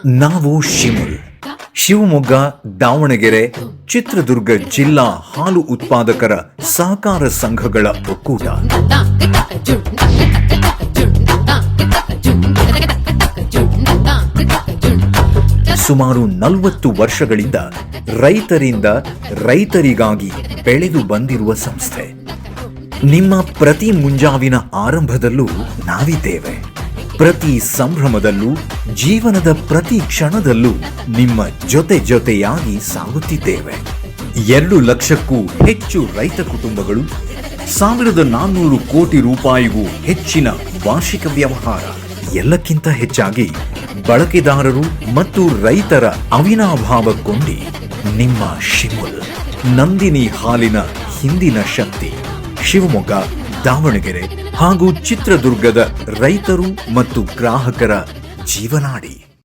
ನಾವು ಶಿಮುಲ್, ಶಿವಮೊಗ್ಗ, ದಾವಣಗೆರೆ, ಚಿತ್ರದುರ್ಗ ಜಿಲ್ಲಾ ಹಾಲು ಉತ್ಪಾದಕರ ಸಹಕಾರ ಸಂಘಗಳ ಒಕ್ಕೂಟ. ಸುಮಾರು 40 ವರ್ಷಗಳಿಂದ ರೈತರಿಂದ ರೈತರಿಗಾಗಿ ಬೆಳೆದು ಬಂದಿರುವ ಸಂಸ್ಥೆ. ನಿಮ್ಮ ಪ್ರತಿ ಮುಂಜಾವಿನ ಆರಂಭದಲ್ಲೂ ನಾವಿದ್ದೇವೆ. ಪ್ರತಿ ಸಂಭ್ರಮದಲ್ಲೂ, ಜೀವನದ ಪ್ರತಿ ಕ್ಷಣದಲ್ಲೂ ನಿಮ್ಮ ಜೊತೆಯಾಗಿ ಸಾಗುತ್ತಿದ್ದೇವೆ. 2 ಲಕ್ಷಕ್ಕೂ ಹೆಚ್ಚು ರೈತ ಕುಟುಂಬಗಳು, 1400 ಕೋಟಿ ರೂಪಾಯಿಗೂ ಹೆಚ್ಚಿನ ವಾರ್ಷಿಕ ವ್ಯವಹಾರ. ಎಲ್ಲಕ್ಕಿಂತ ಹೆಚ್ಚಾಗಿ ಬಳಕೆದಾರರು ಮತ್ತು ರೈತರ ಅವಿನಾಭಾವ ಕೊಂಡಿ ನಿಮ್ಮ ಶಿಮುಲ್, ನಂದಿನಿ ಹಾಲಿನ ಹಿಂದಿನ ಶಕ್ತಿ. ಶಿವಮೊಗ್ಗ, ದಾವಣಗೆರೆ ಹಾಗೂ ಚಿತ್ರದುರ್ಗದ ರೈತರು ಮತ್ತು ಗ್ರಾಹಕರ ಜೀವನಾಡಿ.